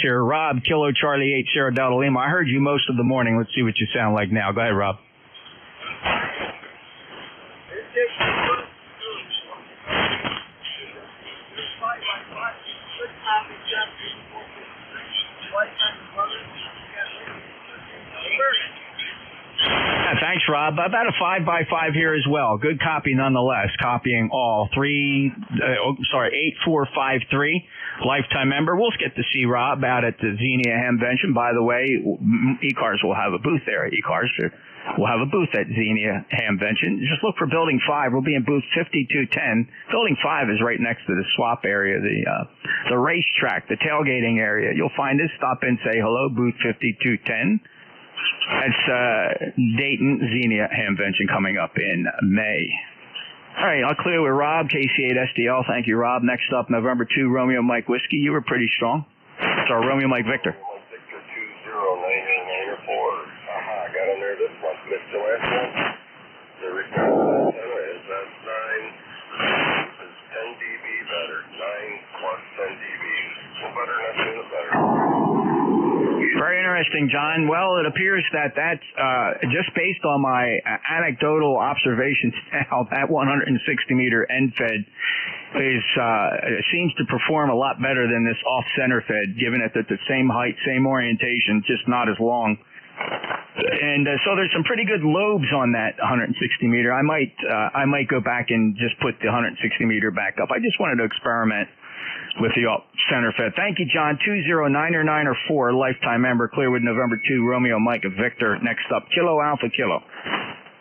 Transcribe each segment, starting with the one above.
Here, Rob, Kilo Charlie 8 Sierra Delta Lima. I heard you most of the morning. Let's see what you sound like now. Go ahead, Rob. Yeah, thanks, Rob. About a 5x5 here as well. Good copy nonetheless. Copying all 8453. Lifetime member. We'll get to see Rob out at the Xenia Hamvention. By the way, E-Cars will have a booth there. E-Cars will have a booth at Xenia Hamvention. Just look for Building 5. We'll be in booth 5210. Building 5 is right next to the swap area, the racetrack, the tailgating area. You'll find us. Stop in, say hello, booth 5210. That's Dayton Xenia Hamvention coming up in May. All right, I'll clear with Rob, KC8SDL. Thank you, Rob. Next up, November 2, Romeo Mike Whiskey. You were pretty strong. So Romeo Mike Victor. Victor 20994. I got in there this month. Missed the last one. The return is 9 is 10 dB better. 9 plus 10 dB. No better, nothing the better. Very interesting, John. Well, it appears that that's just based on my anecdotal observations now, that 160-meter end fed seems to perform a lot better than this off-center fed, given it at the same height, same orientation, just not as long. And so there's some pretty good lobes on that 160 meter. I might go back and just put the 160 meter back up. I just wanted to experiment with the center fed. Thank you, John. 20994, lifetime member, Clearwood, November 2, Romeo Mike Victor. Next up, Kilo Alpha Kilo.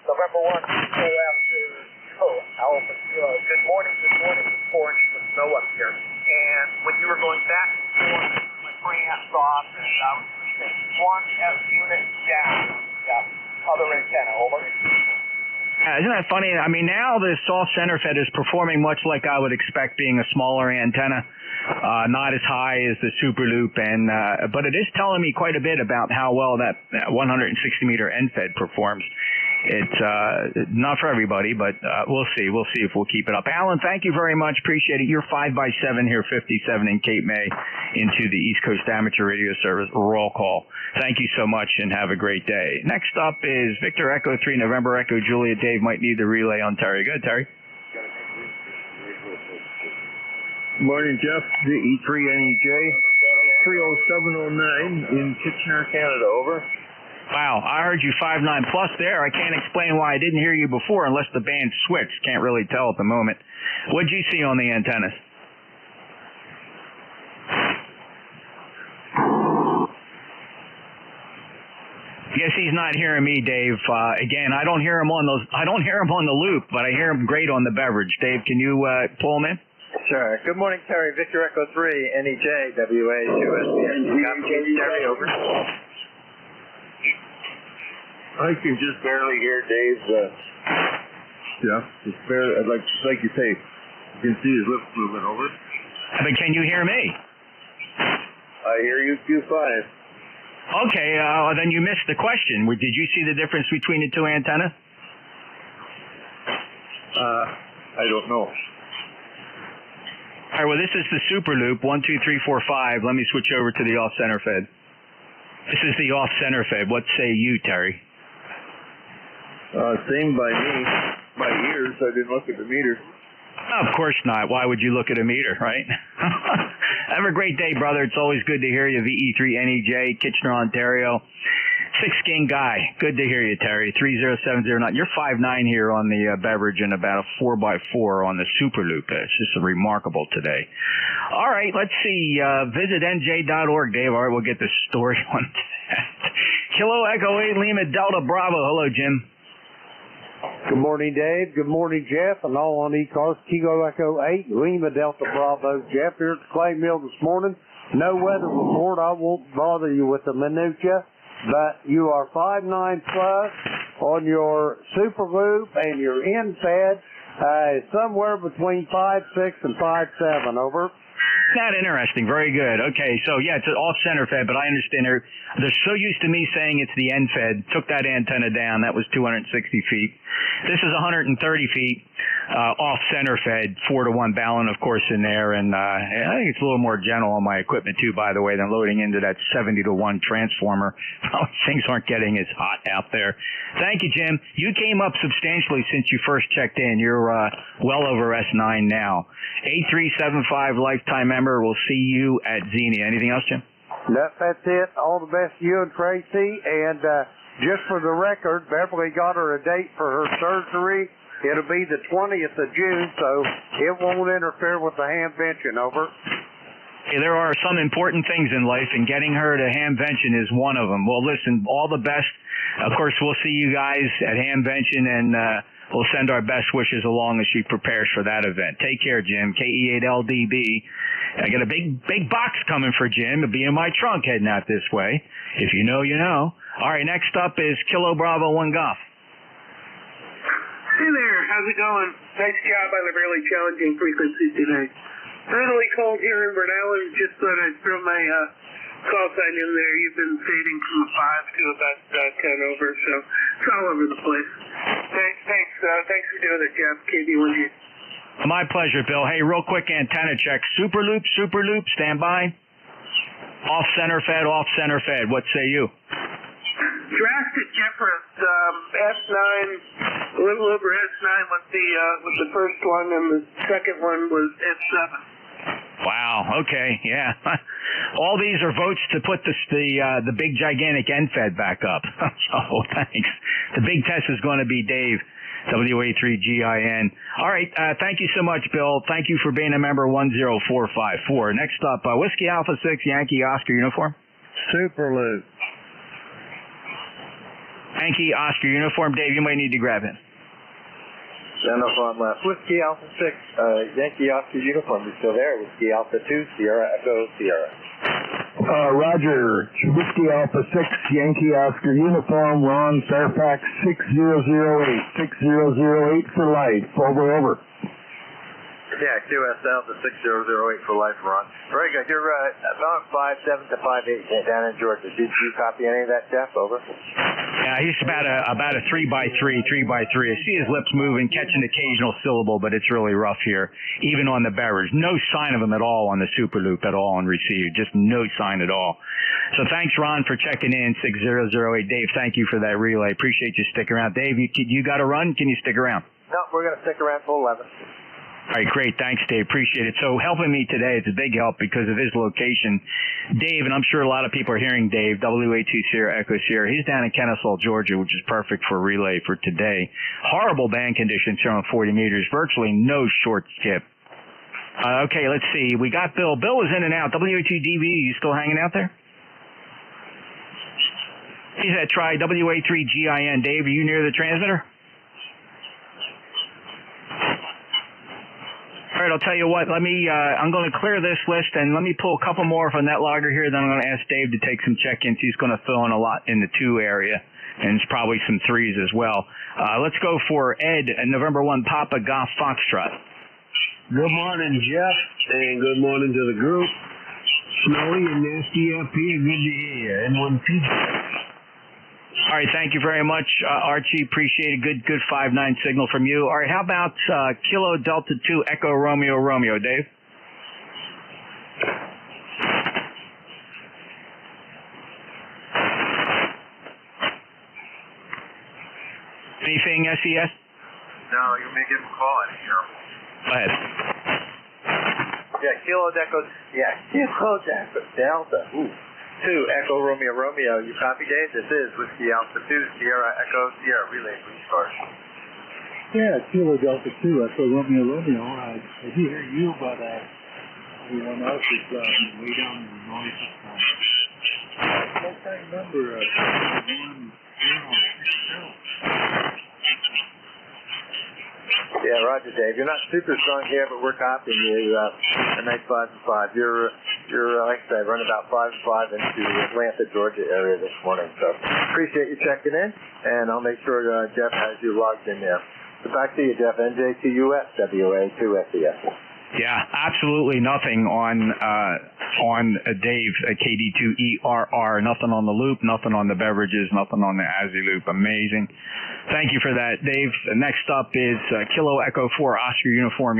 November 1, Kilo Alpha Kilo. Good morning. It's 4 inches of snow up here. And when you were going back and forth, my preamps off, and I was pushing one F unit down on the other antenna. Over. Isn't that funny? I mean, now the soft center fed is performing much like I would expect, being a smaller antenna, not as high as the Super Loop, and but it is telling me quite a bit about how well that 160 meter end fed performs. It's not for everybody, but we'll see. We'll see if we'll keep it up. Alan, thank you very much. Appreciate it. You're 5x7 here, 57 in Cape May, into the East Coast Amateur Radio Service roll call. Thank you so much, and have a great day. Next up is Victor Echo 3, November Echo Julia. Dave might need the relay on Terry. Go ahead, Terry. Good morning, Jeff. The E3NEJ 30709 in Kitchener, Canada. Over. Wow, I heard you 5'9" plus there. I can't explain why I didn't hear you before unless the band switched. Can't really tell at the moment. What'd you see on the antennas? Guess he's not hearing me, Dave. Again, I don't hear him on the loop, but I hear him great on the beverage. Dave, can you pull him in? Sure. Good morning, Terry. Victor Echo 3, NEJ, WA, 2SBN. Terry, over. I can just barely hear Dave's, just barely, like you say, you can see his lips moving over. But can you hear me? I hear you Q5. Okay, then you missed the question. Did you see the difference between the two antennas? I don't know. All right, well, this is the Super Loop, 1, 2, 3, 4, 5. Let me switch over to the off-center fed. This is the off-center fed. What say you, Terry? Same by me. By ears, I didn't look at the meter. Of course not. Why would you look at a meter, right? Have a great day, brother. It's always good to hear you. VE3NEJ, Kitchener, Ontario. 6-King guy. Good to hear you, Terry. 30709. You're 5'9" here on the beverage and about a 4x4 on the Super Loop. It's just remarkable today. All right, let's see. Visit NJ.org, Dave. All right, we'll get the story on that. Kilo Echo 8 Lima Delta Bravo. Hello, Jim. Good morning, Dave. Good morning, Jeff, and all on E-Cars. Kilo Echo 8, Lima Delta Bravo. Jeff here at the clay mill this morning. No weather report. I won't bother you with the minutia, but you are 5'9" plus on your Super Loop, and your end fed is somewhere between 5'6" and 5'7". Over. Not interesting. Very good. Okay, so yeah, it's an off-center fed, but I understand they're so used to me saying it's the end fed. Took that antenna down. That was 260 feet. This is 130 feet off center fed, 4-to-1 Ballon, of course, in there, and I think it's a little more gentle on my equipment too, by the way, than loading into that 70-to-1 transformer. Things aren't getting as hot out there. Thank you, Jim. You came up substantially since you first checked in. You're well over S9 now. 8375 lifetime member. We'll see you at Xenia. Anything else, Jim? That's it. All the best to you and Tracy. And just for the record, Beverly got her a date for her surgery. It'll be the 20th of June, so it won't interfere with the hamvention. Over. Hey, there are some important things in life, and getting her to hamvention is one of them. Well, listen, all the best. Of course, we'll see you guys at hamvention, and we'll send our best wishes along as she prepares for that event. Take care, Jim. KE8LDB. I got a big box coming for Jim. It'll be in my trunk heading out this way. If you know, you know. All right, next up is Kilo Bravo 1 Golf. Hey there, how's it going? Nice job on a really challenging frequency today. Brutally cold here in Burnell, and just thought I'd throw my call sign in there. You've been fading from a 5 to about 10 over, so it's all over the place. Thanks for doing it, Jeff. KB1G. My pleasure, Bill. Hey, real quick antenna check. Super loop, stand by. Off center fed. What say you? Drastic difference. S9, a little over S9 was the first one, and the second one was S7. Wow. Okay. Yeah. All these are votes to put the big gigantic NFED back up. So thanks. The big test is going to be Dave, WA3GIN. All right. Thank you so much, Bill. Thank you for being a member 10454. Next up, Whiskey Alpha 6 Yankee Oscar uniform. Super Luke. Yankee Oscar uniform. Dave, you might need to grab him. Uniform left. Whiskey Alpha 6, Yankee Oscar uniform. You still there? Whiskey Alpha 2, Sierra Echo, Sierra. Roger. Whiskey Alpha 6, Yankee Oscar uniform. Ron Fairfax 6008. 6008 for life. Over. Yeah, QSL to 6008 for life, Ron. Very good. You're about 57 to 58 down in Georgia. Did you copy any of that, Jeff? Over. Yeah, he's about a 3x3. I see his lips moving, catching occasional syllable, but it's really rough here, even on the beverage. No sign of him at all on the super loop at all on receive. Just no sign at all. So thanks, Ron, for checking in. 6008. Dave, thank you for that relay. Appreciate you sticking around. Dave, you got to run? Can you stick around? No, we're going to stick around till 11. All right, great. Thanks, Dave. Appreciate it. So helping me today, it's a big help because of his location. Dave, and I'm sure a lot of people are hearing Dave, WA2 Sierra Echo Sierra. He's down in Kennesaw, Georgia, which is perfect for relay for today. Horrible band conditions here on 40 meters. Virtually no short skip. Okay, let's see. We got Bill. Bill is in and out. WA2DV, you still hanging out there? He's at try WA3GIN. Dave, are you near the transmitter? All right, I'll tell you what. I'm going to clear this list, and let me pull a couple more from that logger here. Then I'm going to ask Dave to take some check-ins. He's going to fill in a lot in the 2 area, and it's probably some 3s as well. Let's go for Ed at November 1 Papa Golf Foxtrot. Good morning, Jeff, and good morning to the group. Snowy and nasty up here. Good to hear you. N1PJ. All right, thank you very much, Archie. Appreciate a good 5-9 signal from you. All right, how about Kilo Delta 2 Echo Romeo, Dave? Anything, SES? No, you may give him a call. I didn't hear him. Go ahead. Yeah, Kilo Delta. Ooh. 2 Echo Romeo. You copy, Dave? This is Whiskey Alpha 2 Sierra Echo Sierra relay, please, cars. Yeah, Kilo Delta 2, Echo Romeo. I hear you, but everyone else is way down in the noise. What's that number? 1-0-6-0. Yeah, Roger, Dave. You're not super strong here, but we're copying you. A nice 5-5. You're like I said, running about 5-5 into the Atlanta, Georgia area this morning. So appreciate you checking in, and I'll make sure Jeff has you logged in there. So back to you, Jeff. NJ2US, WA2SES. Yeah, absolutely nothing on Dave at KD2ERR. Nothing on the loop, nothing on the beverages, nothing on the ASI loop. Amazing. Thank you for that, Dave. Next up is Kilo Echo 4 Oscar Uniform.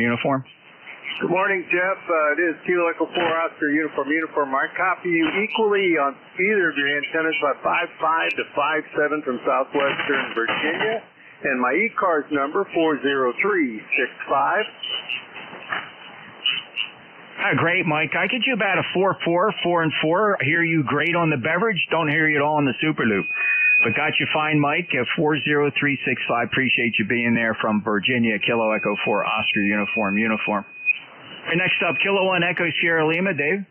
Good morning, Jeff. It is Kilo Echo 4 Oscar Uniform. I copy you equally on either of your antennas by 5.5 to 5.7 from southwestern Virginia, and my E-Cars number 40365. Great, Mike. I get you about a 4-4, 4 and 4. I hear you great on the beverage. Don't hear you at all on the super loop. But got you fine, Mike. 40365. Appreciate you being there from Virginia. Kilo Echo 4 Oscar Uniform. Right, next up, Kilo 1 Echo Sierra Lima. Dave?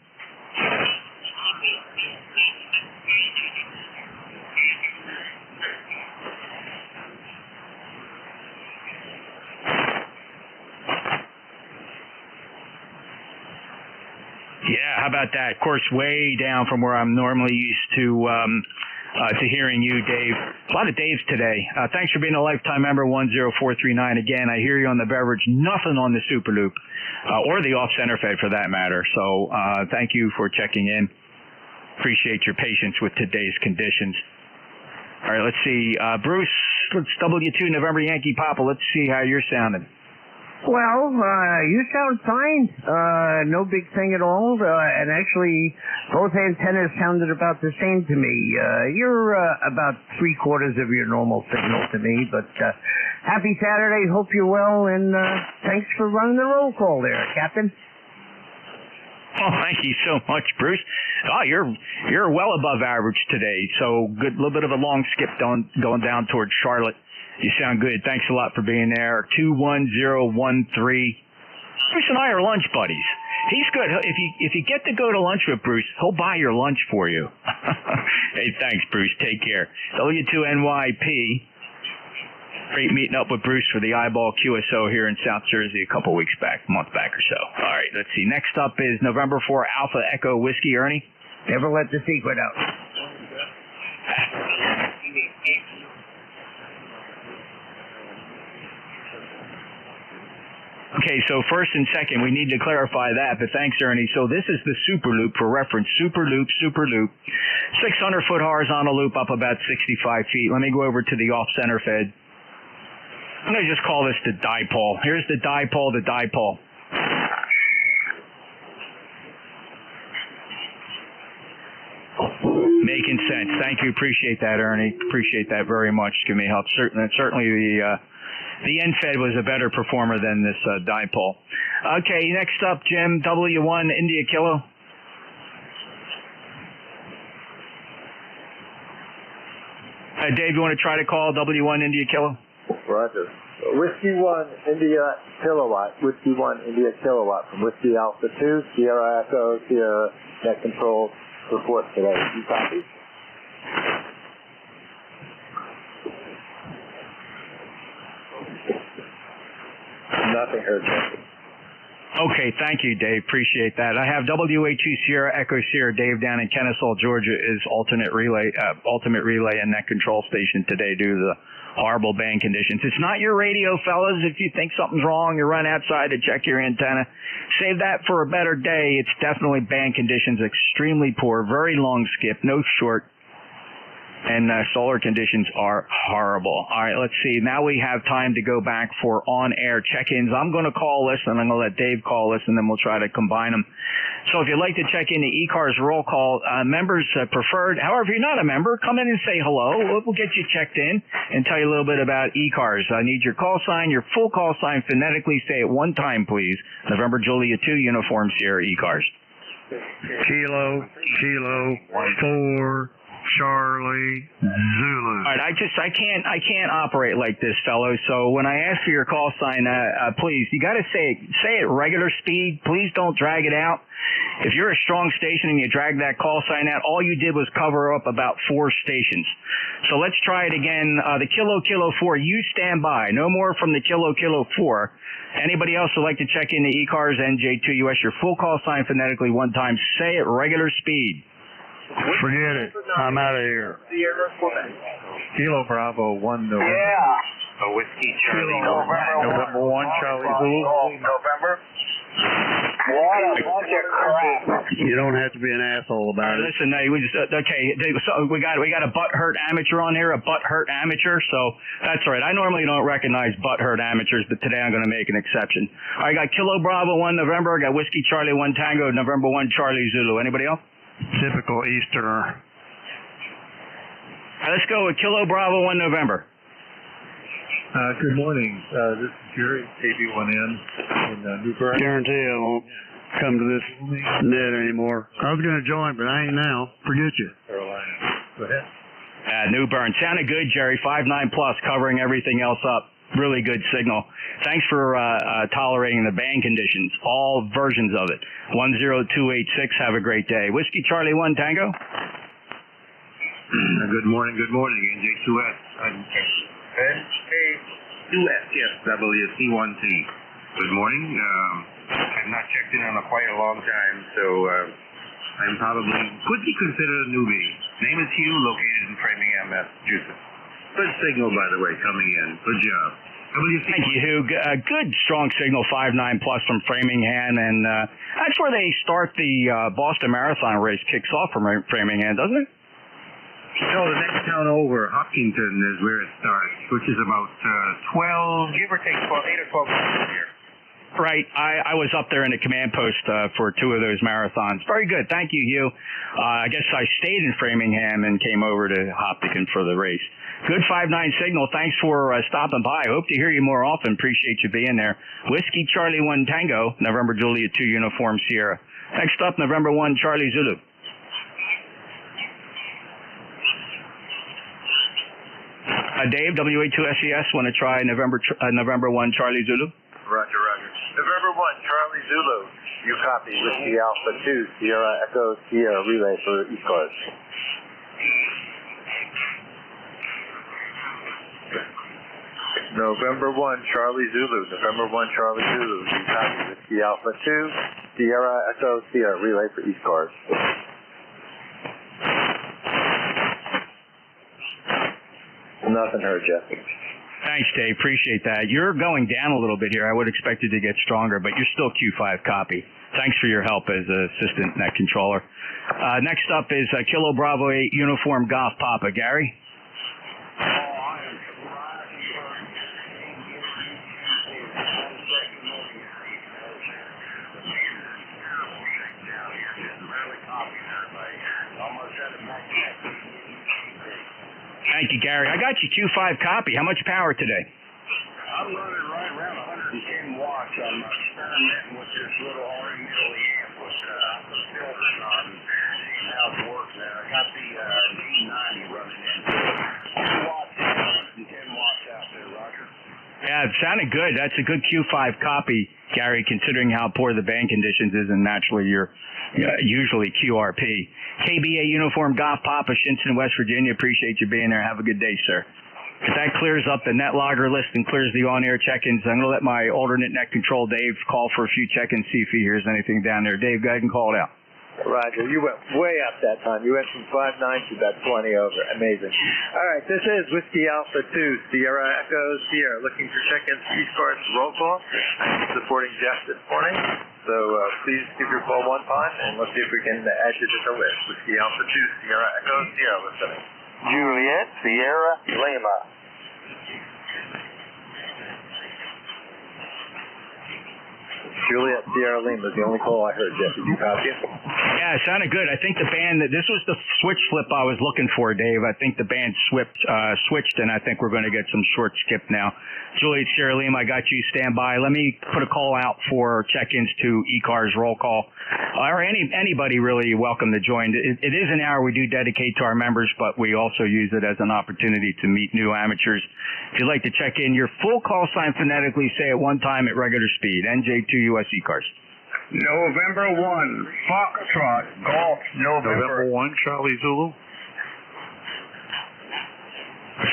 Yeah, how about that? Of course, way down from where I'm normally used to hearing you, Dave. A lot of Daves today. Thanks for being a lifetime member, 10439. Again, I hear you on the beverage, nothing on the super loop, or the off-center fed for that matter. So thank you for checking in. Appreciate your patience with today's conditions. All right, let's see. Bruce, let's W2 November Yankee Papa. Let's see how you're sounding. Well, you sound fine. No big thing at all. And actually, both antennas sounded about the same to me. You're about 3/4 of your normal signal to me. But happy Saturday. Hope you're well. And thanks for running the roll call there, Captain. Oh, thank you so much, Bruce. Oh, you're well above average today. So good, little bit of a long skip going down towards Charlotte. You sound good. Thanks a lot for being there. 21013. Bruce and I are lunch buddies. He's good. If you get to go to lunch with Bruce, he'll buy your lunch for you. Hey, thanks, Bruce. Take care. W2NYP. Great meeting up with Bruce for the Eyeball QSO here in South Jersey a couple weeks back, a month back or so. All right, let's see. Next up is November 4 Alpha Echo Whiskey. Ernie? Never let the secret out. Okay, so first and second, we need to clarify that, but thanks, Ernie. So this is the super loop for reference. Super loop. 600-foot horizontal loop up about 65 feet. Let me go over to the off-center fed. I'm going to just call this the dipole. Here's the dipole. Making sense. Thank you. Appreciate that, Ernie. Appreciate that very much. Give me help. Certainly the end-fed was a better performer than this dipole. Okay, next up, Jim, W1 India Kilo. Dave, you want to try to call W1 India Kilo? Roger. Whiskey 1 India Kilowatt. Whiskey 1 India Kilowatt from Whiskey Alpha 2, Sierra Echo, Sierra Net Control report today. You copy? Nothing urgent. Okay, thank you, Dave. Appreciate that. I have WA2 Sierra Echo Sierra Dave down in Kennesaw, Georgia, is ultimate relay and net control station today due to the horrible band conditions. It's not your radio, fellas. If you think something's wrong, you run outside to check your antenna. Save that for a better day. It's definitely band conditions, extremely poor, very long skip, no short. And solar conditions are horrible. All right, let's see. Now we have time to go back for on-air check-ins. I'm going to call this, and I'm going to let Dave call this, and then we'll try to combine them. So if you'd like to check in the E-Cars roll call, members preferred. However, if you're not a member, come in and say hello. We'll get you checked in and tell you a little bit about E-Cars. I need your call sign, your full call sign phonetically. Say it one time, please. November Julia 2, Uniform Sierra E-Cars. Kilo 4 Charlie Zulu. All right, I can't operate like this, fellows. So when I ask for your call sign, please, you got to say it regular speed. Please don't drag it out. If you're a strong station and you drag that call sign out, all you did was cover up about 4 stations. So let's try it again. The Kilo 4, you stand by. No more from the Kilo 4. Anybody else would like to check in the E-Cars NJ2US, your full call sign phonetically one time. Say it regular speed. Forget it. I'm out of here. Kilo Bravo 1 November. Yeah. A Whiskey Charlie November 1 Charlie Zulu. November. What a bunch of crap. You don't have to be an asshole about it. Listen, we just, okay, so we got a butt hurt amateur on here, a butt hurt amateur, so that's all right. I normally don't recognize butt hurt amateurs, but today I'm going to make an exception. I got Kilo Bravo 1 November, I got Whiskey Charlie 1 Tango, November 1 Charlie Zulu. Anybody else? Typical Easterner. All right, let's go with Kilo Bravo 1 November. Good morning. This is Jerry, KB1N in New Bern. Guarantee I won't come to this net anymore. I was going to join, but I ain't now. Forget you. Carolina. Go ahead. New Bern. Sounded good, Jerry. 5.9 plus, covering everything else up. Really good signal. Thanks for tolerating the band conditions. All versions of it. 10286. Have a great day. Whiskey Charlie 1 Tango. Good morning, NJ2S. NJ2S, yes, WC1T. Good morning. I've not checked in on quite a long time, so I'm probably could be considered a newbie. Name is Hugh, located in Framingham, Massachusetts. Good signal, by the way, coming in. Good job. Thank you, Hugh. Good, strong signal, 5.9 plus from Framingham, and that's where they start the Boston Marathon race. Kicks off from Framingham, doesn't it? No, the next town over, Hopkinton, is where it starts, which is about 12, give or take 8 or 12 miles here. Right. I was up there in the command post for 2 of those marathons. Very good. Thank you, Hugh. I guess I stayed in Framingham and came over to Hopkinton for the race. Good 5.9 signal. Thanks for stopping by. Hope to hear you more often. Appreciate you being there. Whiskey Charlie 1 Tango, November Juliet 2 Uniform Sierra. Next up, November 1 Charlie Zulu. Dave, WA2SES, want to try November 1 Charlie Zulu? Roger, roger. November 1, Charlie Zulu. You copy. Whiskey Alpha 2, Sierra Echo Sierra relay for East Coast. November 1, Charlie Zulu. November 1, Charlie Zulu. You copy. Whiskey Alpha 2, Sierra Echo Sierra relay for East Coast. Nothing heard, Jeff. Thanks, Dave. Appreciate that. You're going down a little bit here. I would expect you to get stronger, but you're still Q5 copy. Thanks for your help as assistant net controller. Next up is Kilo Bravo 8 Uniform Golf Papa. Gary? Thank you, Gary. I got you Q5 copy. How much power today? I'm running right around 110 watts. I'm experimenting with this little RE middle amp with the filters on and seeing how it works there. I got the G90 running in. 2 watts in, 110 watts out there, Roger. Yeah, it sounded good. That's a good Q5 copy, Gary, considering how poor the band conditions is and naturally you're usually QRP. KBA Uniform Golf Papa, Shinson, West Virginia. Appreciate you being there. Have a good day, sir. If that clears up the net logger list and clears the on-air check-ins, I'm going to let my alternate net control, Dave, call for a few check-ins, see if he hears anything down there. Dave, go ahead and call it out. Roger, you went way up that time. You went from 5.9 to about 20 over. Amazing. All right, this is Whiskey Alpha 2, Sierra Echo Sierra. Looking for check-ins, East Coast roll call. I'm supporting Jeff this morning, so please give your call one time, and let's see if we can add you to the list. Whiskey Alpha 2, Sierra Echo Sierra listening. Juliet, Sierra, Lima. Juliet, Sierra Lima is the only call I heard, Jeff. Did you copy it? Yeah, it sounded good. I think the band, this was the switch flip I was looking for, Dave. I think the band switched, and I think we're going to get some short skip now. Juliet, Sierra Lima, I got you. Stand by. Let me put a call out for check-ins to E-Cars roll call. Or anybody really welcome to join. It is an hour we do dedicate to our members, but we also use it as an opportunity to meet new amateurs. If you'd like to check in, your full call sign phonetically, say it one time at regular speed. NJ2 US E-Cars. November 1, Foxtrot, Golf, November 1, Charlie Zulu.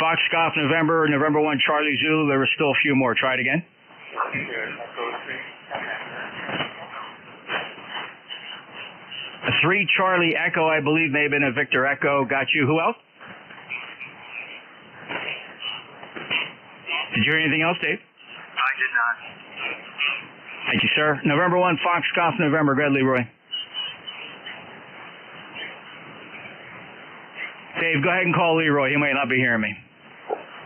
Foxtrot, November 1, Charlie Zulu. There were still a few more. Try it again. 3 Charlie Echo, I believe, may have been a Victor Echo. Got you. Who else? Did you hear anything else, Dave? I did not. Thank you, sir. November 1, Fox Golf, November. Go ahead, Leroy. Dave, go ahead and call Leroy. He might not be hearing me.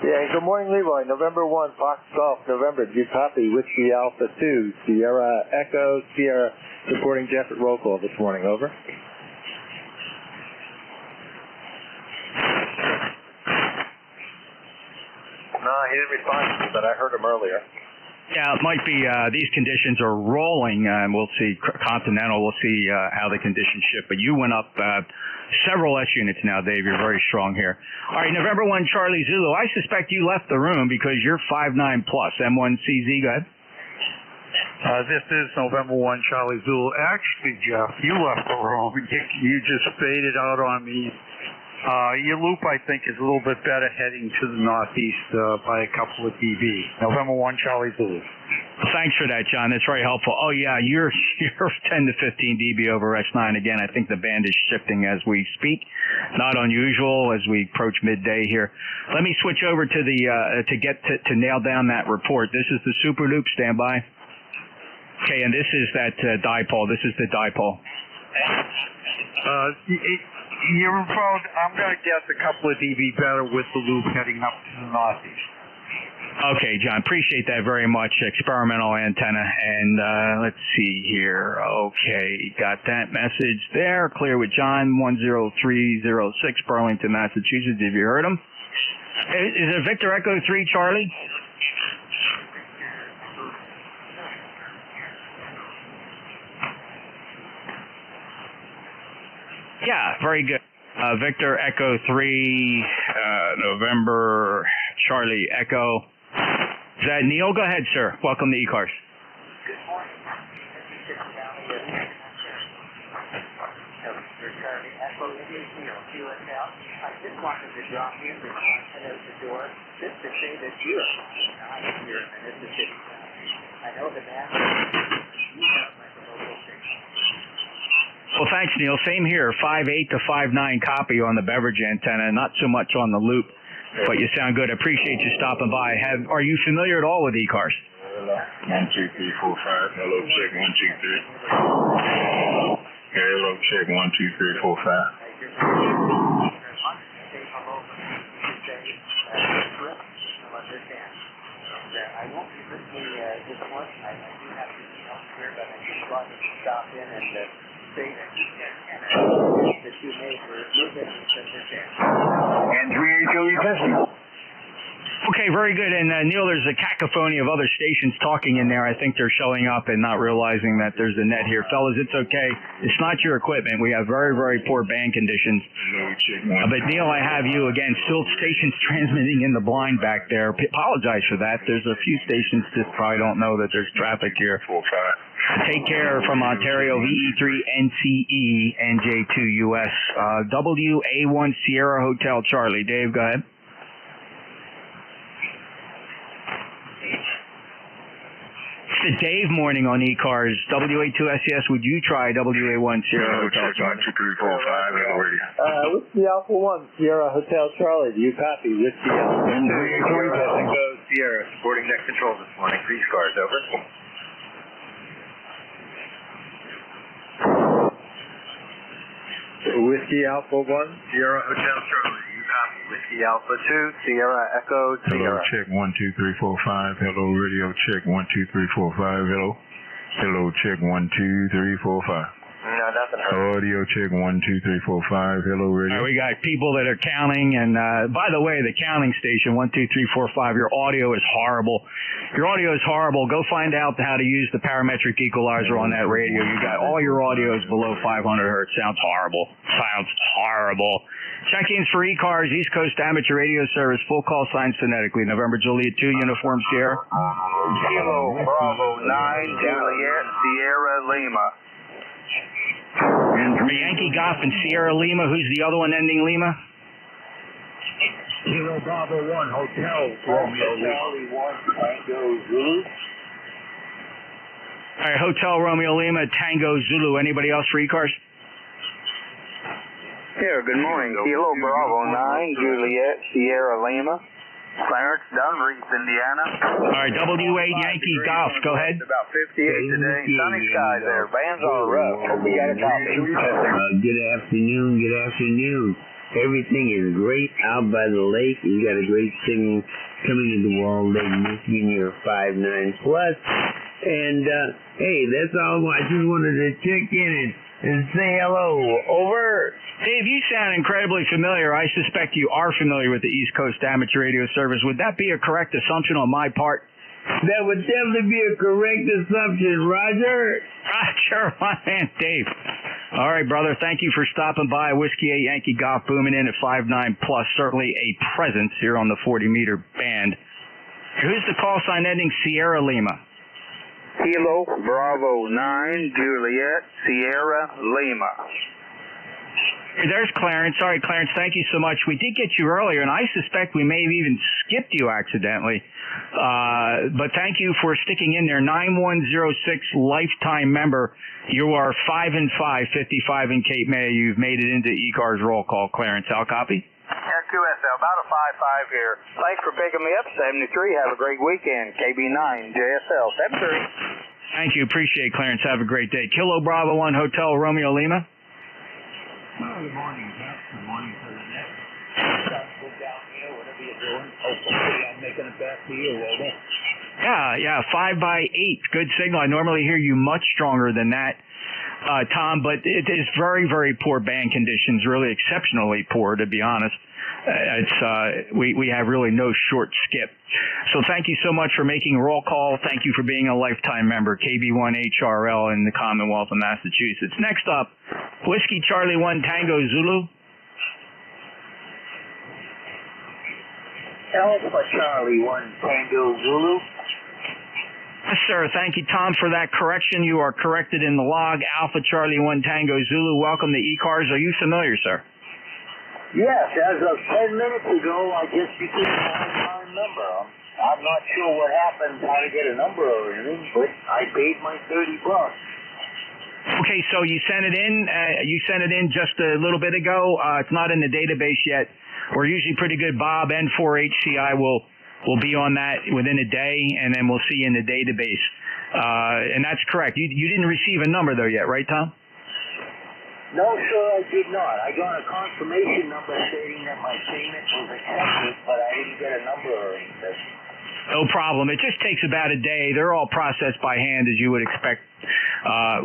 Yeah, good morning, Leroy. November 1, Fox Golf, November. Do you copy? Whiskey Alpha 2, Sierra Echo, Sierra, reporting Jeff at roll call this morning. Over. No, he didn't respond to me, but I heard him earlier. Yeah, it might be these conditions are rolling, and we'll see Continental. We'll see how the conditions shift. But you went up several S units now, Dave. You're very strong here. All right, November 1, Charlie Zulu. I suspect you left the room because you're 5'9 plus. M1CZ, go ahead. This is November 1, Charlie Zulu. Actually, Jeff, you left the room. You just faded out on me. Your loop, I think, is a little bit better heading to the northeast by a couple of dB. November 1, Charlie Zulu. Thanks for that, John. That's very helpful. Oh, yeah, you're 10 to 15 dB over S9. Again, I think the band is shifting as we speak. Not unusual as we approach midday here. Let me switch over to the to nail down that report. This is the Super Loop. Stand by. Okay, and this is that dipole. This is the dipole. You're about, I'm going to guess, a couple of dB better with the loop heading up to the northeast. Okay, John, appreciate that very much. Experimental antenna. And let's see here. Okay, got that message there. Clear with John, 10306, Burlington, Massachusetts. Have you heard him? Is it Victor Echo 3, Charlie? Yeah, very good. Victor Echo 3, November, Charlie Echo. Is that Neil? Go ahead, sir. Welcome to eCars. Good morning. This is County Charlie Echo. It is Neil. See what's out. I just wanted to drop in the at the door just to say that you're out here in Mississippi. I know the master. You have like a local station. Well, thanks, Neil. Same here. 5'8 to 5'9 copy on the beverage antenna, not so much on the loop, but you sound good. I appreciate you stopping by. Are you familiar at all with eCars? 1, 2, 3, 4, 5. Hello, check 1, 2, 3. Hello, check 1, 2, 3, 4, 5. I won't be listening this morning. I do have to be elsewhere, but I just wanted to stop in and say that you made for moving such a thing. N3Z. Okay, very good. And Neil, there's a cacophony of other stations talking in there. I think they're showing up and not realizing that there's a net here. Fellas, it's okay. It's not your equipment. We have very, very poor band conditions. But Neil, I have you again. Still stations transmitting in the blind back there. Apologize for that. There's a few stations that probably don't know that there's traffic here. Take care from Ontario, VE3 NCE NJ2 US. WA1 Sierra Hotel Charlie. Dave, go ahead. It's the Dave morning on eCars. WA2 SES, would you try WA1 Sierra Hotel Charlie? 1, 2, 3, 4, 5. Whiskey Alpha 1, Sierra Hotel Charlie. Do you copy? Whiskey Alpha 1, Sierra, supporting net control this morning. 3 cars, over. Whiskey Alpha 1, Sierra Hotel Charlie. You copy? Whiskey Alpha 2, Sierra Echo, Sierra. Hello, check 1, 2, 3, 4, 5. Hello, radio check 1, 2, 3, 4, 5. Hello. Hello, check 1, 2, 3, 4, 5. No, nothing heard. Audio check 1, 2, 3, 4, 5. Hello, radio. We got people that are counting, and by the way, the counting station 1, 2, 3, 4, 5. Your audio is horrible. Your audio is horrible. Go find out how to use the parametric equalizer on that radio. You got all your audios below 500 hertz. Sounds horrible. Sounds horrible. Check-ins for eCars, East Coast Amateur Radio Service, full call sign phonetically. November Juliet 2, Uniform Sierra. Kilo Bravo 9 Juliet Sierra Lima. For Yankee Golf and Sierra Lima, who's the other one ending Lima? Kilo Bravo 1 Hotel Romeo Charlie 1 Tango Zulu. All right, Hotel Romeo Lima, Tango Zulu. Anybody else for eCars? Here, good morning. Kilo Bravo 9 Juliet Sierra Lima. Clarence, Dunreef, Indiana. All right, WA Yankee Golf. Go ahead. About 58 today. Sunny skies there. Bands on rough. Hope we got a copy. Good afternoon. Good afternoon. Everything is great out by the lake. You got a great signal coming into Wall Lake, Michigan. You're 5.9 plus. And, hey, that's all. I just wanted to check in and say hello. Over. Dave, you sound incredibly familiar. I suspect you are familiar with the East Coast Amateur Radio Service. Would that be a correct assumption on my part? That would definitely be a correct assumption, Roger. Sure, my man, Dave. All right, brother. Thank you for stopping by. Whiskey 8 Yankee Golf booming in at 5.9 plus. Certainly a presence here on the 40-meter band. Who's the call sign ending Sierra Lima? Kilo Bravo 9 Juliet Sierra Lima. Hey, there's Clarence. All right, Clarence, thank you so much. We did get you earlier, and I suspect we may have even skipped you accidentally. But thank you for sticking in there. 9106 lifetime member. You are 5-5, 55 in Cape May. You've made it into E-Cars roll call, Clarence. How copy? QSL, about a 5-5 here. Thanks for picking me up, 73. Have a great weekend. KB9, JSL, 73. Thank you. Appreciate it, Clarence. Have a great day. Kilo Bravo 1 Hotel Romeo Lima. Well, good morning, Jeff. Good morning to the next. Go down here, whatever you're doing. Hopefully I'm making it back to you, over. Yeah, 5x8. Good signal. I normally hear you much stronger than that, Tom, but it is very, very poor band conditions, really exceptionally poor, to be honest. We have really no short skip. So thank you so much for making roll call. Thank you for being a lifetime member, KB1HRL in the Commonwealth of Massachusetts. Next up, Whiskey Charlie 1 Tango Zulu. Alpha Charlie 1 Tango Zulu. Yes, sir. Thank you, Tom, for that correction. You are corrected in the log. Alpha Charlie 1 Tango Zulu. Welcome to E-Cars. Are you familiar, sir? Yes, as of 10 minutes ago, I just became a number. I'm not sure what happened, how to get a number or anything, but I paid my $30. Okay, so you sent it in. You sent it in just a little bit ago. It's not in the database yet. We're usually pretty good. Bob N4HCI will be on that within a day, and then we'll see you in the database. And that's correct. You didn't receive a number though yet, right, Tom? No, sir, I did not. I got a confirmation number stating that my payment was accepted, but I didn't get a number or anything. No problem. It just takes about a day. They're all processed by hand, as you would expect.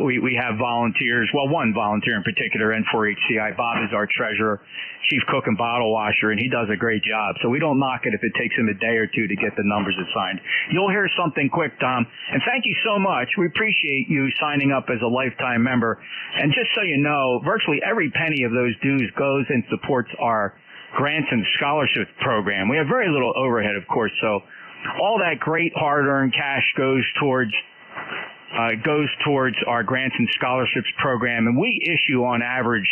We have volunteers. Well, one volunteer in particular, N4HCI. Bob is our treasurer, chief cook and bottle washer, and he does a great job. So we don't knock it if it takes him a day or two to get the numbers assigned. You'll hear something quick, Tom. And thank you so much. We appreciate you signing up as a lifetime member. And just so you know, virtually every penny of those dues goes and supports our grants and scholarship program. We have very little overhead, of course, so all that great hard-earned cash goes towards our grants and scholarships program, and we issue on average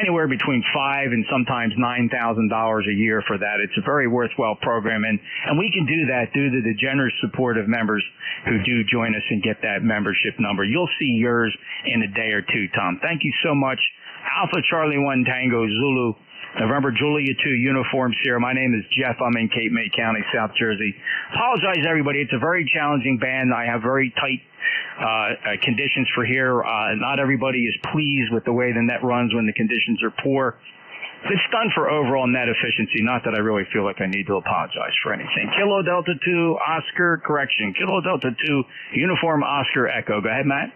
anywhere between $5,000 and sometimes $9,000 a year for that. It's a very worthwhile program, and we can do that due to the generous support of members who do join us and get that membership number. You'll see yours in a day or two, Tom. Thank you so much. Alpha Charlie 1 Tango Zulu. November Julia 2 Uniform Sierra. My name is Jeff. I'm in Cape May County, South Jersey. Apologize, everybody. It's a very challenging band. I have very tight conditions for here. Not everybody is pleased with the way the net runs when the conditions are poor. It's done for overall net efficiency. Not that I really feel like I need to apologize for anything. Kilo Delta 2 Oscar, correction. Kilo Delta 2 Uniform Oscar Echo. Go ahead, Matt.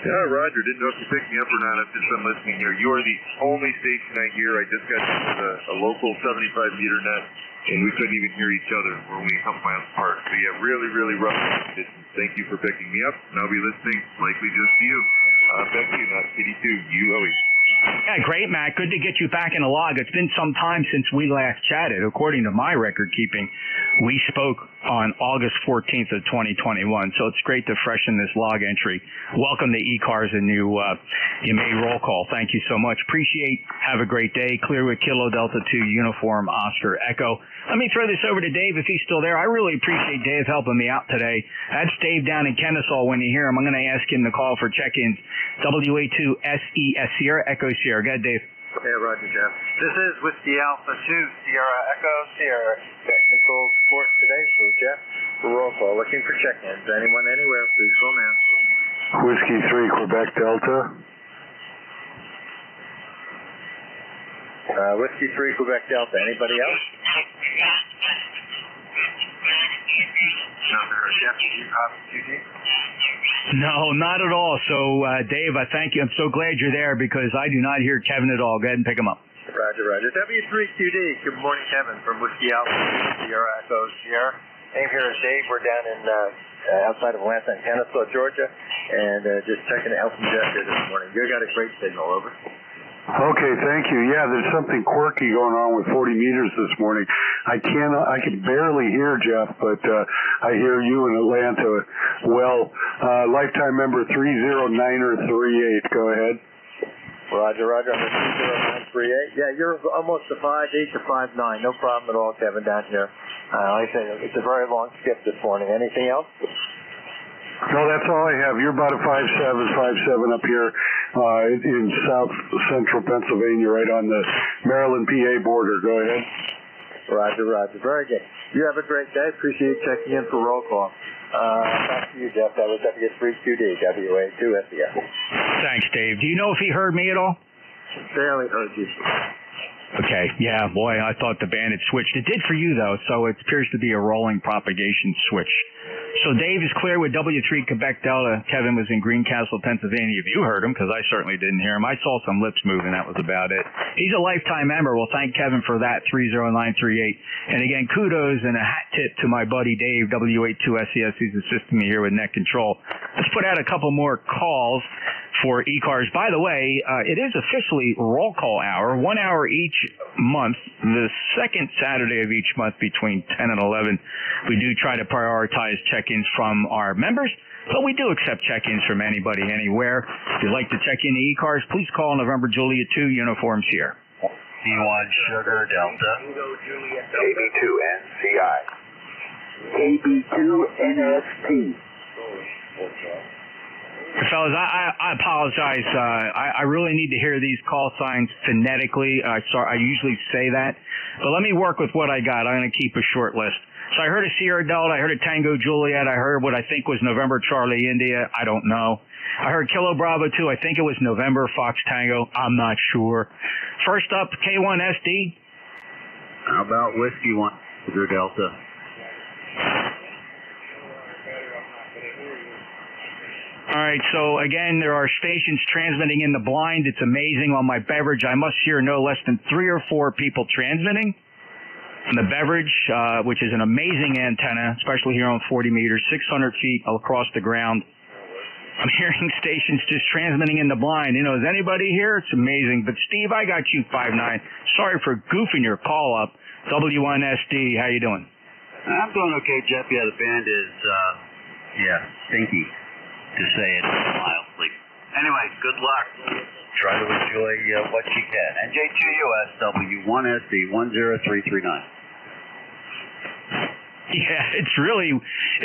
Yeah, Roger, didn't know if you picked me up or not. I'm listening here. You are the only station I hear. I just got a local 75-meter net, and we couldn't even hear each other. We're only a couple miles apart. So, yeah, really, really rough conditions. Thank you for picking me up, and I'll be listening likely just to you. Thank you, not CD2. You always. Yeah, great, Matt. Good to get you back in the log. It's been some time since we last chatted. According to my record keeping, we spoke on August 14th of 2021, so it's great to freshen this log entry. Welcome to E-Cars, and you made roll call. Thank you so much. Appreciate. Have a great day. Clear with Kilo Delta 2 Uniform Oscar Echo. Let me throw this over to Dave if he's still there. I really appreciate Dave helping me out today. That's Dave down in Kennesaw. When you hear him, I'm going to ask him to call for check-ins. WA2 SES Sierra Echo Sierra. Go ahead, Dave. Yeah, Roger, Jeff. This is Whiskey Alpha 2, Sierra Echo, Sierra Technical Support today for Jeff for roll call. Looking for check-ins. Anyone, anywhere, please call now. Whiskey 3, Quebec Delta. Whiskey 3, Quebec Delta. Anybody else? No, Jeff, did you copy QT? No, not at all. So, Dave, I thank you. I'm so glad you're there because I do not hear Kevin at all. Go ahead and pick him up. Roger, Roger. W3QD. Good morning, Kevin from Whiskey Alpha, Sierra Echo, Sierra. Name here is Dave. We're down in outside of Atlanta in Kennesaw, Georgia, and just checking out from Jeff here this morning. You got a great signal, over. Okay, thank you. Yeah, there's something quirky going on with 40 meters this morning. I can barely hear Jeff, but I hear you in Atlanta well. Lifetime member 30938. Go ahead. Roger, Roger. I'm at 30938. Yeah, you're almost to 5'8" to 5'9". No problem at all, Kevin, down here. Like I said, it's a very long skip this morning. Anything else? No, that's all I have. You're about a 5'7", 5'7" up here in south central Pennsylvania, right on the Maryland-PA border. Go ahead. Roger, Roger. Very good. You have a great day. Appreciate checking in for roll call. Back to you, Jeff. That was W3QD, WA2SES. Thanks, Dave. Do you know if he heard me at all? Barely heard you. Okay, yeah, boy, I thought the band had switched. It did for you, though, so it appears to be a rolling propagation switch. So Dave is clear with W3 Quebec Delta. Kevin was in Greencastle, Pennsylvania. If you heard him, because I certainly didn't hear him. I saw some lips moving. That was about it. He's a lifetime member. Well, thank Kevin for that, 30938. And again, kudos and a hat tip to my buddy Dave, W82SES, who's assisting me here with net control. Let's put out a couple more calls for e-cars. By the way, it is officially roll call hour, 1 hour each month, the second Saturday of each month between 10 and 11. We do try to prioritize check-ins from our members, but we do accept check-ins from anybody, anywhere. If you'd like to check in the e-cars, please call November Juliet 2, Uniforms here. C1 Sugar Delta. KB2 NCI. KB2 NST. Fellas, I apologize. I really need to hear these call signs phonetically. I usually say that. But let me work with what I got. I'm going to keep a short list. So I heard a Sierra Delta. I heard a Tango Juliet. I heard what I think was November Charlie India. I don't know. I heard Kilo Bravo 2. I think it was November Fox Tango. I'm not sure. First up, K1SD. How about Whiskey 1 Sugar Delta? All right, so again, there are stations transmitting in the blind. It's amazing. On my beverage, I must hear no less than 3 or 4 people transmitting. On the beverage, which is an amazing antenna, especially here on 40 meters, 600 feet across the ground. I'm hearing stations just transmitting in the blind. You know, is anybody here? It's amazing. But Steve, I got you 5'9". Sorry for goofing your call up. W1SD, how you doing? I'm doing okay, Jeff. Yeah, the band is, stinky, to say it mildly. Anyway, good luck. Try to enjoy what you can. NJ2US W1SD 10339. Yeah, it's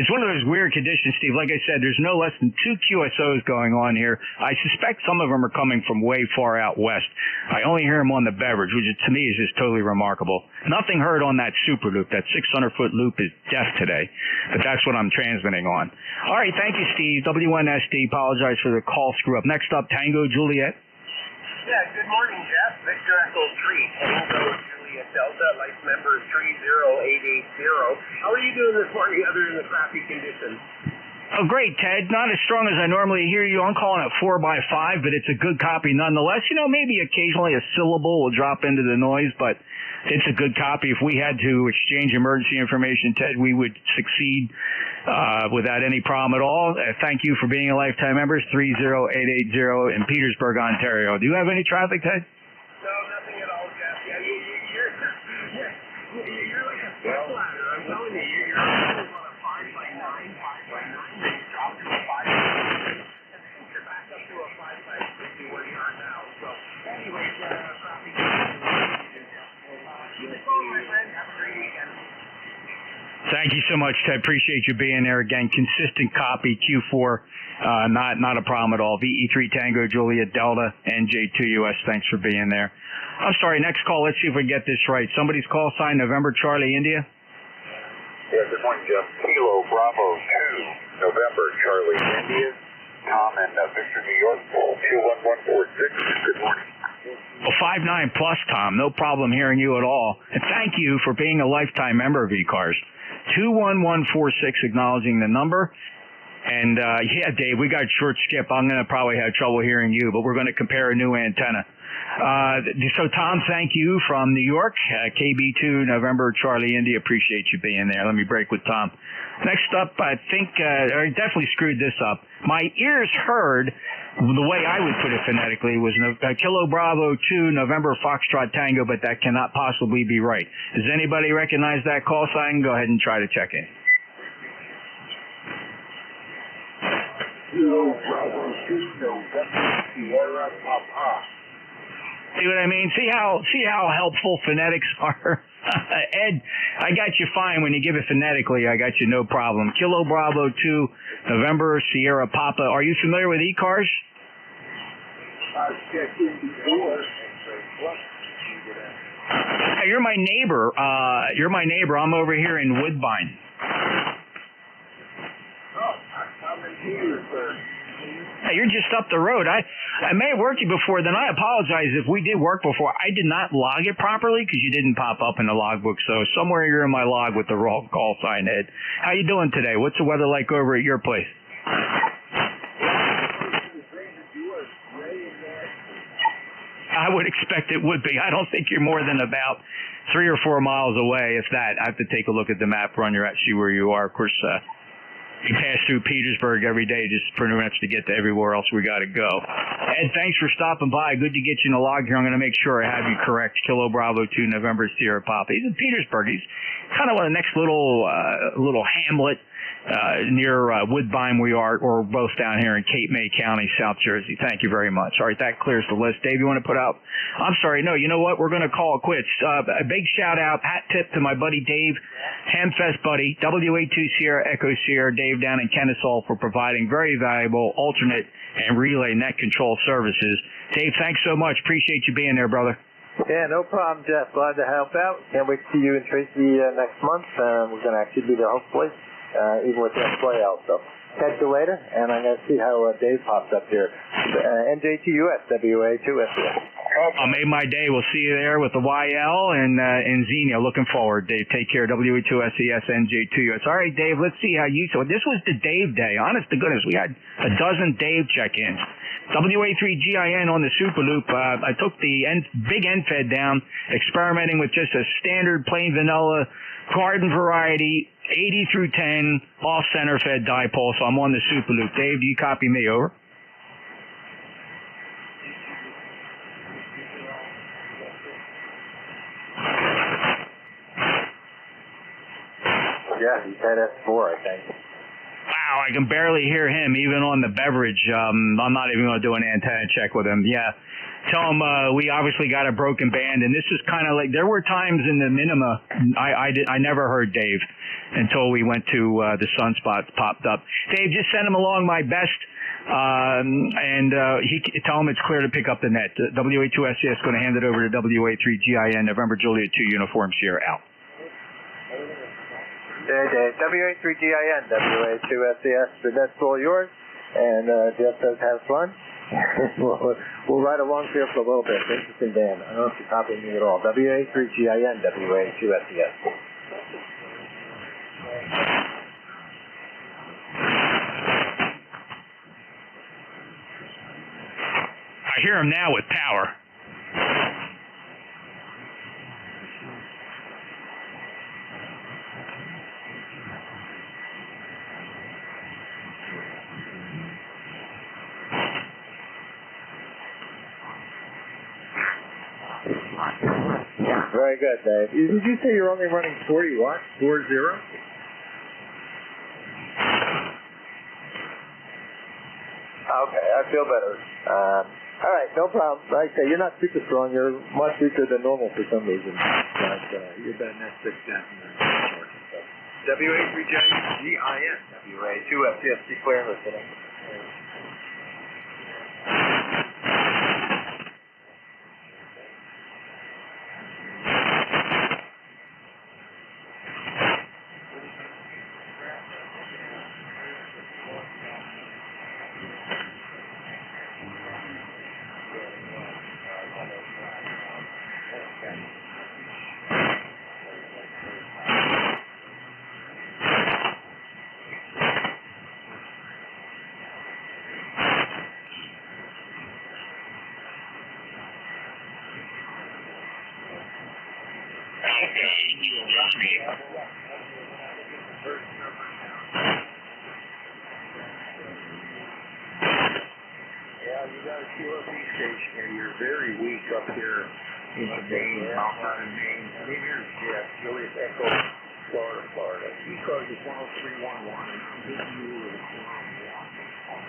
one of those weird conditions, Steve. Like I said, there's no less than 2 QSOs going on here. I suspect some of them are coming from way far out west. I only hear them on the beverage, which to me is just totally remarkable. Nothing heard on that super loop. That 600-foot loop is deaf today, but that's what I'm transmitting on. All right, thank you, Steve. W1SD, apologize for the call screw-up. Next up, Tango Juliet. Yeah, good morning, Jeff. Victor Echo 3, Tango Juliet Delta, life member 30880. How are you doing this morning other than the crappy conditions? Oh, great, Ted. Not as strong as I normally hear you. I'm calling it 4x5, but it's a good copy nonetheless. You know, maybe occasionally a syllable will drop into the noise, but it's a good copy. If we had to exchange emergency information, Ted, we would succeed without any problem at all. Thank you for being a lifetime member. 30880 in Petersburg, Ontario. Do you have any traffic, Ted? No, nothing at all, Jeff. Yeah, you're like a step ladder. I'm telling you, you're on a 5x9, 5x9, then you drop to a 5x6, and then you're back up to a 5x50 where you are now. So, anyways, traffic. Keep it going, my friend. Have a great weekend. Thank you so much, Ted. Appreciate you being there again. Consistent copy, Q4, not a problem at all. VE3 Tango, Juliet Delta, NJ2 US. Thanks for being there. I'm sorry, next call. Let's see if we get this right. Somebody's call sign, November Charlie India. Yeah, good morning, Jeff. Kilo Bravo 2, November Charlie India. Tom and Victor, New York, 21146. Good morning. Well, 59 plus, Tom. No problem hearing you at all. And thank you for being a lifetime member of eCars. 21146, acknowledging the number. And, yeah, Dave, we got short skip. I'm going to probably have trouble hearing you, but we're going to compare a new antenna. So, Tom, thank you from New York, KB2, November, Charlie, India. Appreciate you being there. Let me break with Tom. Next up, I think, I definitely screwed this up. My ears heard, the way I would put it phonetically, was Kilo Bravo 2, November, Foxtrot Tango, but that cannot possibly be right. Does anybody recognize that call sign? Go ahead and try to check in. Kilo Bravo 2, November, Sierra Papa. See what I mean? See how helpful phonetics are? Ed, I got you fine when you give it phonetically. I got you no problem. Kilo Bravo 2, November, Sierra Papa. Are you familiar with eCars? I've checked in before. Hey, you're my neighbor. I'm over here in Woodbine. I'm in here, sir. Hey, you're just up the road. I may have worked you before. Then I apologize if we did work before. I did not log it properly because you didn't pop up in the logbook. So somewhere you're in my log with the wrong call sign, Ed. How you doing today? What's the weather like over at your place? I would expect it would be. I don't think you're more than about 3 or 4 miles away, if that. I have to take a look at the map, run your see where you are. Of course, you pass through Petersburg every day just pretty much to get to everywhere else we got to go. Ed, thanks for stopping by. Good to get you in the log here. I'm going to make sure I have you correct. Kilo Bravo 2, November, Sierra Papa. He's in Petersburg. He's kind of on the next little hamlet near Woodbine we are, or both down here in Cape May County, South Jersey. Thank you very much. All right, that clears the list. Dave, you want to put out? I'm sorry, no, you know what? We're going to call it quits. A big shout out, hat tip to my buddy Dave, Hamfest buddy, WA2 Sierra Echo Sierra, Dave down in Kennesaw for providing very valuable alternate and relay net control services. Dave, thanks so much. Appreciate you being there, brother. Yeah, no problem, Jeff. Glad to help out. Can't wait to see you and Tracy next month. We're going to actually be there, hopefully. Even with that play out. So catch you later, and I'm going to see how Dave pops up here. NJ2US, WA2SES. I made my day. We'll see you there with the YL and Xenia. Looking forward, Dave. Take care. WA2SES, NJ2US. All right, Dave, let's see how you... So this was the Dave day. Honest to goodness, we had a dozen Dave check-ins. WA3GIN on the Super Loop. I took the big NFED down, experimenting with just a standard plain vanilla garden variety 80 through 10 off center fed dipole. So I'm on the Super Loop. Dave, do you copy me? Over. Yeah, he's had S4, I think. Wow, I can barely hear him even on the beverage. I'm not even going to do an antenna check with him. Yeah. Tell him we obviously got a broken band, and this is kind of like, there were times in the minima I never heard Dave until we went to the sunspots popped up. Dave, just send him along my best, and tell him it's clear to pick up the net. WA2SES going to hand it over to WA3GIN, November Juliet 2 Uniform Sierra out. Hey, Dave. WA3GIN, WA2SES, the net's all yours, and Jeff says have fun. We'll ride along here for a little bit. Interesting band. I don't know if you're copying me at all. WA3GIN, WA2SES. I hear him now with power. Very good, Dave. Did you say you're only running 40 watts? 40? Okay, I feel better. All right, no problem. Like I say, you're not super strong. You're much weaker than normal for some reason. But you're about net 6 down. WA3JGIN, WA2FTSC clear, listening. Yeah, you got a QRP station here. You're very weak up here in Maine, Mountain Maine. Name yours, Jeff. Julius Echo, Florida. E-card is 10311, and I'm giving you the quorum 1.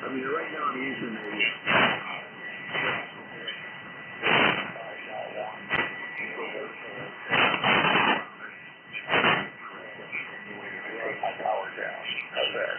I mean, right now I'm using the my power down. How's that?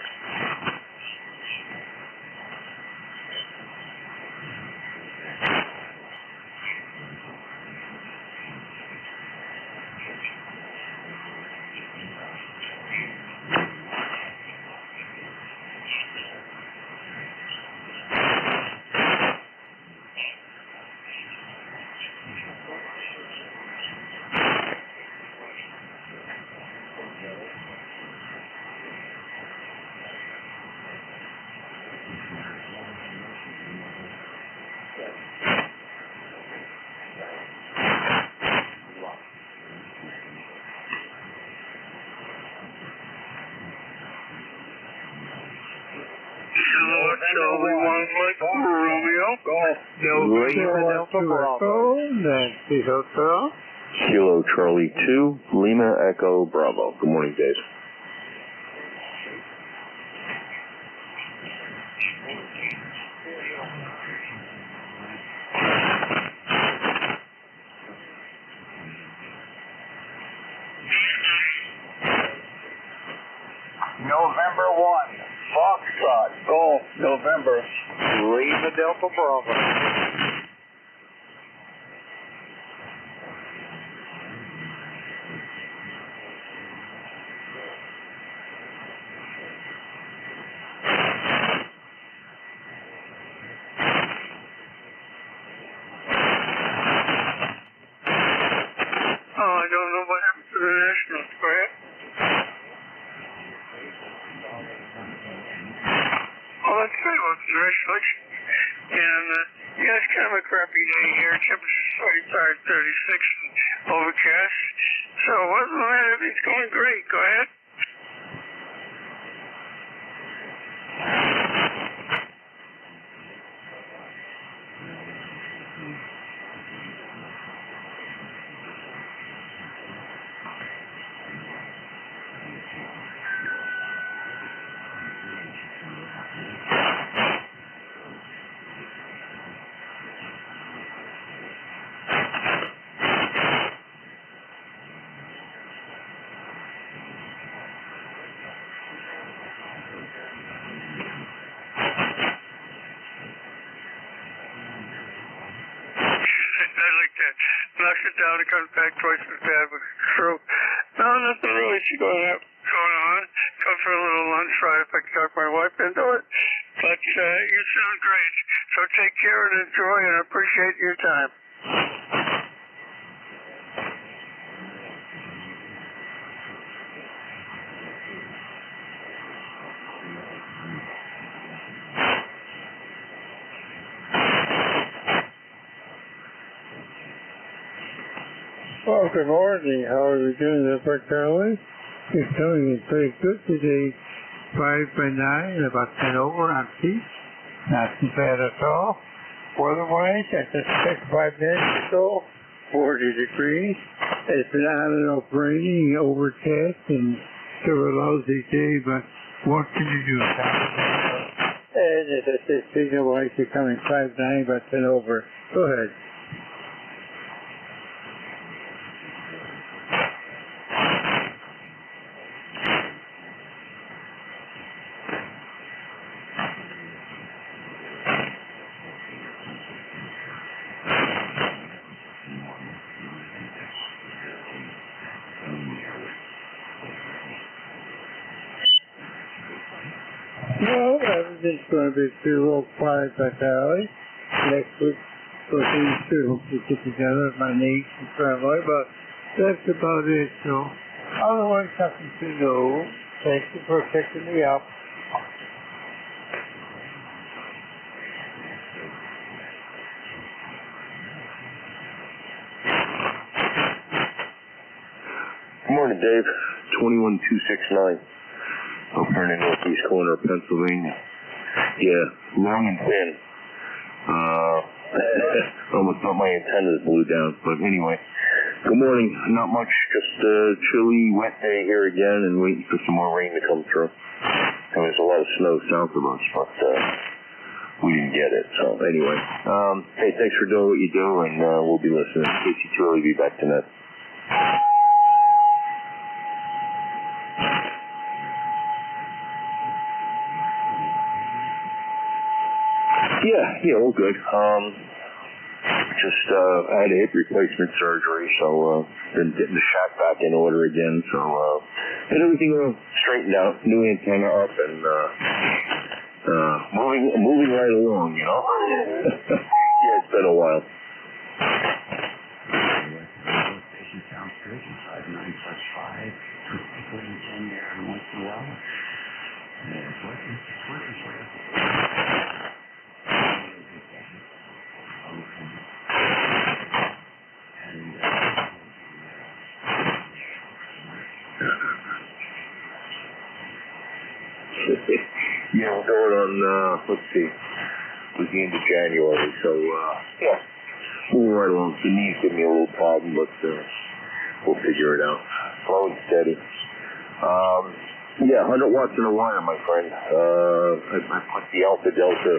Kilo Charlie 2, Lima Echo Bravo. Good morning, Dave. November 1, Foxtrot, Golf, November, Lima Delta Bravo. I don't know what happened to the Nationals, go ahead. Well, that's great. Well, congratulations. And, yeah, it's kind of a crappy day here. Temperature's 36 and overcast. So, other than that, everything's going great. Go ahead. Knocks it down, it comes back twice as bad with stroke. No, nothing really going on. Go for a little lunch, try if I can talk my wife into it. But you sound great. So take care and enjoy, and I appreciate your time. Well, good morning. How are we doing there, Charlie? It's doing pretty good today. 5 by 9, about 10 over on peak. Not too bad at all. Weather-wise, I just 5 minutes or so, 40 degrees. It's been on and off raining, overcast, and sort of a lousy day, but what can you do? And as I said, signal-wise, you're coming 5-9, but it's been over. Go ahead. Well, everything's going to be a little quiet back alley. Next week, so things to get together with my niece and family, but that's about it. So, otherwise, nothing to know. Thank you for picking me up. Good morning, Dave. 21269. Up here in the northeast corner of Pennsylvania. Yeah, long and thin. Almost thought my antennas blew down. But anyway, good morning. Not much, just a chilly, wet day here again and waiting for some more rain to come through. And there's a lot of snow south of us, but we didn't get it. So anyway, hey, thanks for doing what you do, and we'll be listening. KC2 will be back tonight. Yeah, all good. Just had a hip replacement surgery, so been getting the shot back in order again. So had everything straightened out, new antenna up, and moving right along. You know. Yeah, it's been a while. Sounds good. 5-9+5. Put in 10 there every once in a while. It's working. It's working for you. Yeah, we're going on, let's see, it was the end of January, so, yeah, moving right along. The knees give me a little problem, but we'll figure it out. Slow and steady. Yeah, 100 watts in a wire, my friend. I put the Alpha Delta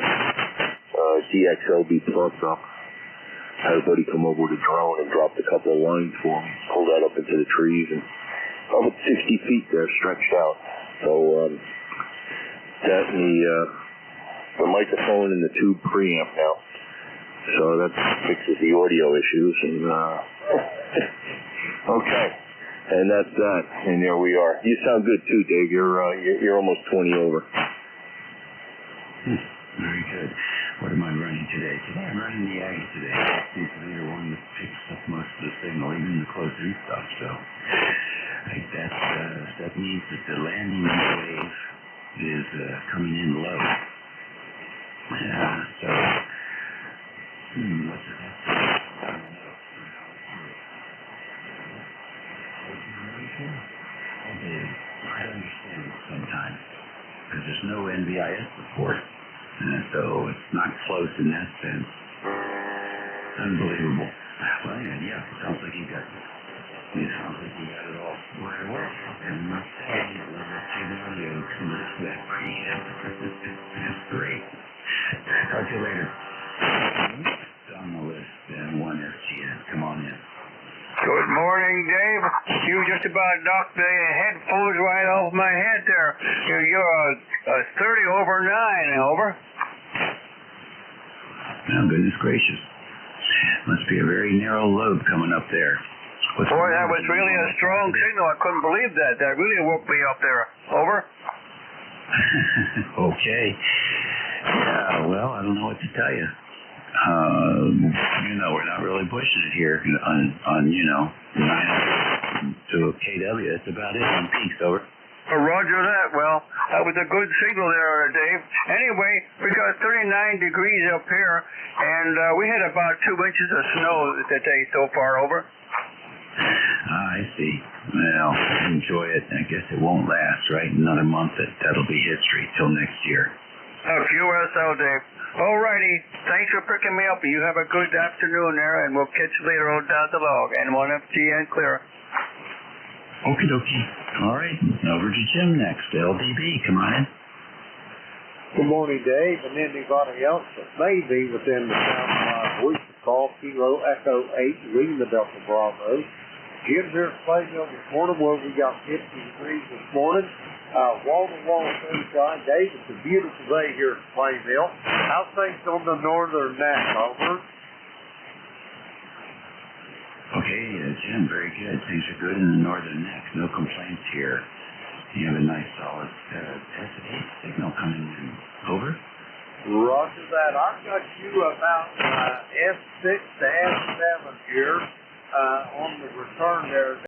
DXLB plus up. Had a buddy come over with a drone and dropped a couple of lines for me. Pulled that up into the trees and about 60 feet there, stretched out. So, that and the microphone and the tube preamp now. So that fixes the audio issues. And okay, and that's that. And there we are. You sound good too, Dave. You're almost 20 over. Very good. What am I running today? Today I'm running the Aggie today. Seems to be the one that picks up most of the signal, even the close-in stuff. So I think that means that the landing wave is coming in low. So what's it have to do? I don't know. I understand it sometimes because there's no NVIS support. So it's not close in that sense. Unbelievable. Well, yeah, it sounds like you got it. It sounds like you got it all squared away. And not saying it was a audio to that preamp. That's great. Talk to you later. It's on the list, and 1FGN. Come on in. Good morning, Dave. You just about knocked the headphones right off my head there. You're 30 over 9, over. Oh, goodness gracious. Must be a very narrow lobe coming up there. Boy, that was really a strong signal. I couldn't believe that. That really woke me up there. Over. Okay. Yeah, well, I don't know what to tell you. We're not really pushing it here on 9 to KW. That's about it on peaks, over. Roger that. Well, that was a good signal there, Dave. Anyway, we got 39 degrees up here, and we had about 2 inches of snow today so far, over. I see. Well, enjoy it. I guess it won't last, right? Another month, that'll be history till next year. QSL, Dave. Alrighty. Thanks for picking me up. You have a good afternoon there, and we'll catch you later on down the log. N1FGN clear. Okie dokie. All right. Over to Jim next. LDB, come on in. Good morning, Dave, and anybody else that may be within the sound we should call Kilo Echo 8, Lima Delta Bravo. Jim's here at Clayville this morning where we got 50 degrees this morning. Wall-to-wall sunshine. Dave, it's a beautiful day here at Clayville. How's things on the northern neck, over? Okay, Jim, very good. Things are good in the northern neck. No complaints here. You have a nice solid S8 signal coming in. Over. Roger that. I've got you about S6 to S7 here on the return there.